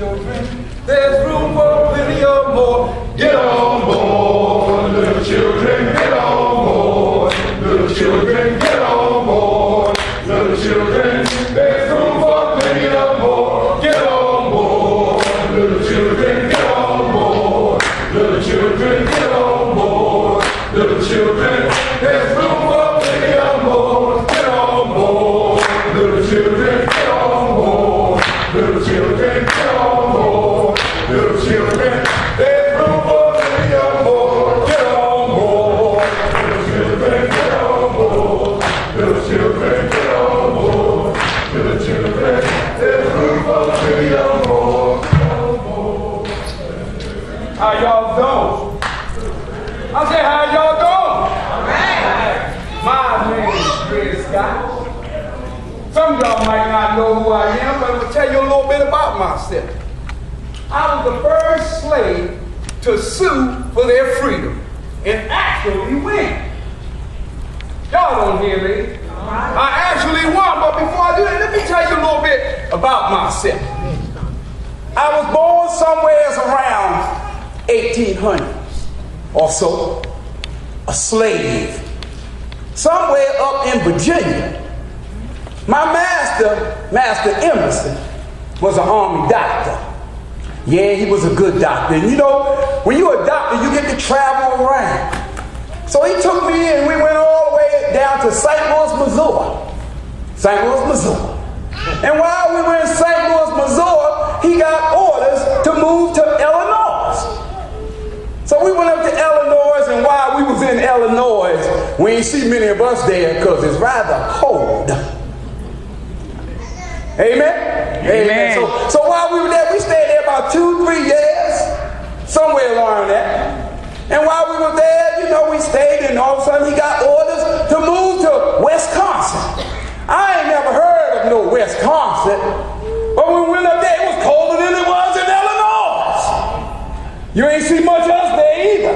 children. There's room for plenty of more. Get on board, little children, get on board. Little children, get on board. Little children, there's room for plenty of more. Get on board, little children, get on board. Little children, get on board. Little children, there's room for plenty of more. Get on board, little children, get on board. Little children, get on board. Little children, there's room for plenty of more. Get on board. Little children, get on board. Little children, get on board. Little children, there's room for plenty of more. How y'all doing? I said, how y'all doing? My name is Chris Scott. Some of y'all might not know who I am, but I'm going to tell you a little bit about myself. I was the first slave to sue for their freedom and actually win. Y'all don't hear me. I actually won, but before I do that, let me tell you a little bit about myself. I was born somewhere around 1800 or so, a slave, somewhere up in Virginia. My Master Emerson, was an army doctor. Yeah, he was a good doctor. And you know, when you're a doctor, you get to travel around. So he took me in, we went all the way down to St. Louis, Missouri. St. Louis, Missouri. And while we were in St. Louis, Missouri, he got orders to move to Illinois. So we went up to Illinois, and while we was in Illinois, we ain't see many of us there because it's rather cold. Amen? Amen. So while we were there, we stayed there about 2-3 years, somewhere along that. And while we were there, you know, we stayed, and all of a sudden he got orders to move to Wisconsin. I ain't never heard of no Wisconsin, but when we went up there, it was colder than it was in Illinois. You ain't see much else there either.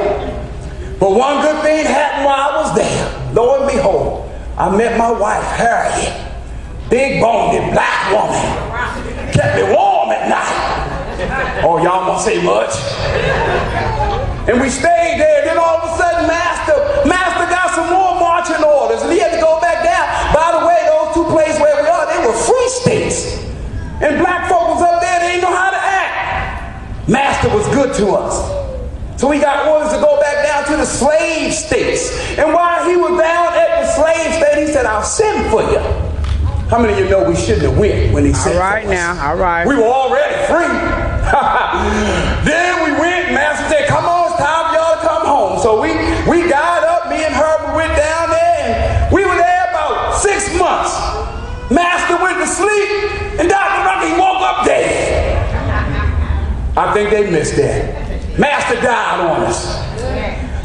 But one good thing happened while I was there. Lo and behold, I met my wife, Harriet. Big boned black woman. Kept me warm at night. Oh, y'all won't say much. And we stayed there. Then all of a sudden, Master got some more marching orders, and he had to go back down. By the way, those two places where we are, they were free states. And black folk was up there, they didn't know how to act. Master was good to us. So we got orders to go back down to the slave states. And while he was down at the slave state, he said, I'll send for you. How many of you know we shouldn't have went when he said all right now, all right. We were already free. Then we went, Master said, come on, it's time for y'all to come home. So we got up, me and her, we went down there, and we were there about 6 months. Master went to sleep, and Dr. Rocky woke up dead. I think they missed that. Master died on us.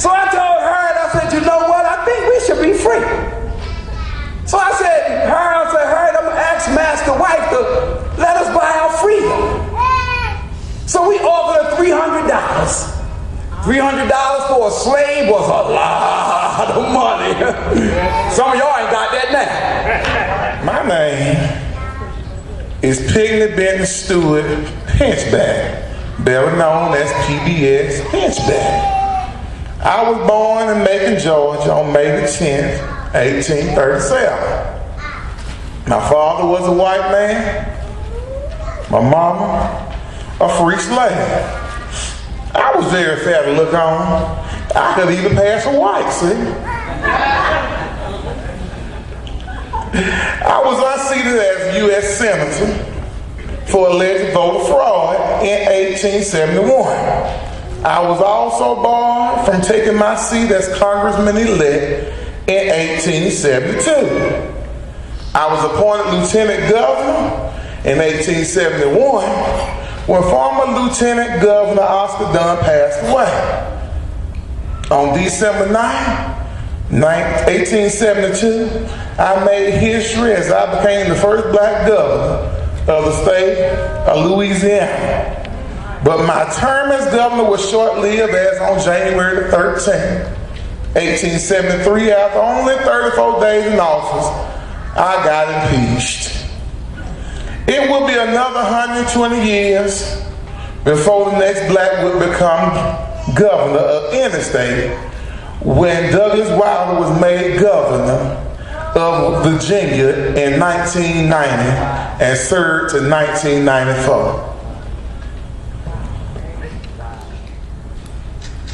So I told her, and I said, you know what? I think we should be free. So I said, I'm going to ask Master Wife to let us buy our freedom. So we offered her $300. $300 for a slave was a lot of money. Some of y'all ain't got that now. My name is Pigney Benton Stewart Pinchback, better known as PBS Pinchback. I was born in Macon, Georgia on May the 10th, 1837. My father was a white man, my mama a free slave. I was very fair to look on. I could even pass for white, see? I was unseated as U.S. Senator for alleged voter fraud in 1871. I was also barred from taking my seat as Congressman-elect in 1872. I was appointed Lieutenant Governor in 1871 when former Lieutenant Governor Oscar Dunn passed away. On December 9, 1872, I made history as I became the first black governor of the state of Louisiana. But my term as governor was short-lived as on January the 13th, 1873, after only 34 days in office, I got impeached. It will be another 120 years before the next black would become governor of any state, when Douglas Wilder was made governor of Virginia in 1990 and served to 1994.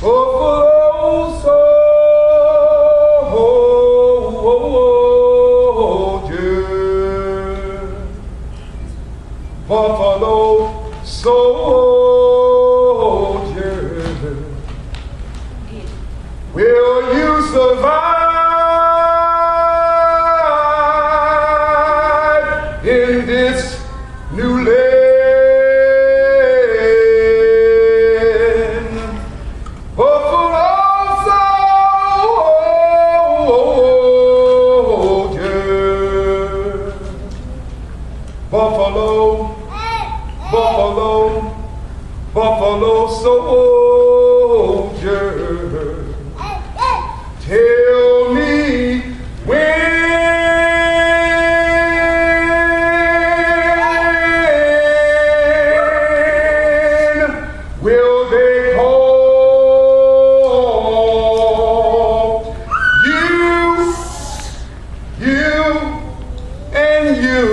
Buffalo soldier, Buffalo soldier, will you survive in this new land? Buffalo soldier, tell me when will they call you and you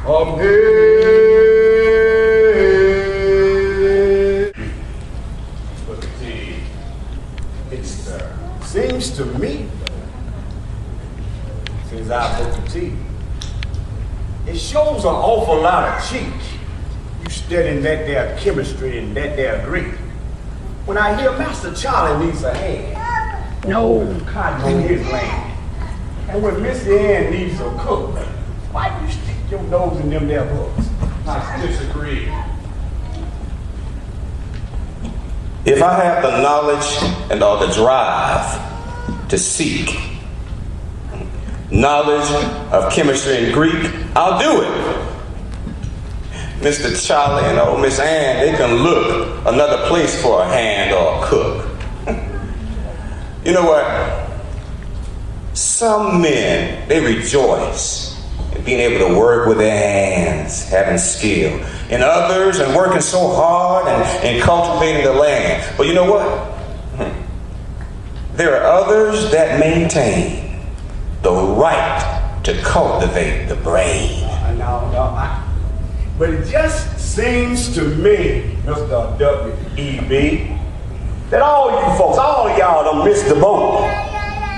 are made. Seems to me, since I put the tea, it shows an awful lot of cheek. You studying that there chemistry and that there Greek. When I hear Master Charlie needs a hand, no cotton in his land, and when Missy Ann needs a cook, why do you stick your nose in them there books? I disagree. If I have the knowledge and or the drive to seek knowledge of chemistry and Greek, I'll do it. Mr. Charlie and old Miss Ann, they can look another place for a hand or a cook. You know what? Some men, they rejoice in being able to work with their hands, having skill. And others, and working so hard and cultivating the land. But you know what? There are others that maintain the right to cultivate the brain. But it just seems to me, Mr. W.E.B., that all you folks, all y'all done missed the boat,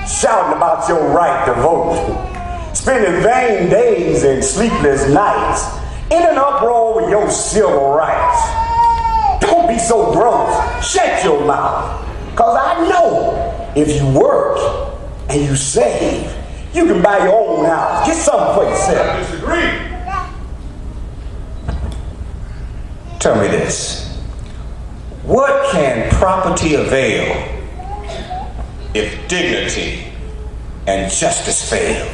shouting about your right to vote, spending vain days and sleepless nights, in an uproar with your civil rights. Don't be so gross. Shut your mouth. Cause I know if you work and you save, you can buy your own house. Get something for yourself. I disagree. Tell me this. What can property avail if dignity and justice fail?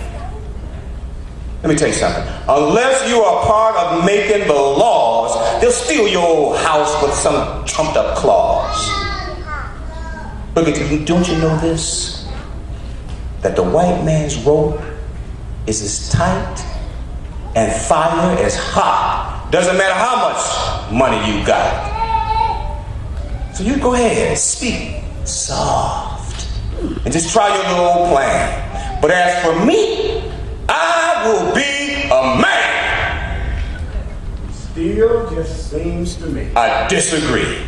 Let me tell you something. Unless you are part of making the laws, they'll steal your old house with some trumped up clause. Look at you, don't you know this? That the white man's rope is as tight and fire as hot. Doesn't matter how much money you got. So you go ahead, speak soft, and just try your little old plan. But as for me, I will be a man. Still just seems to me. I disagree.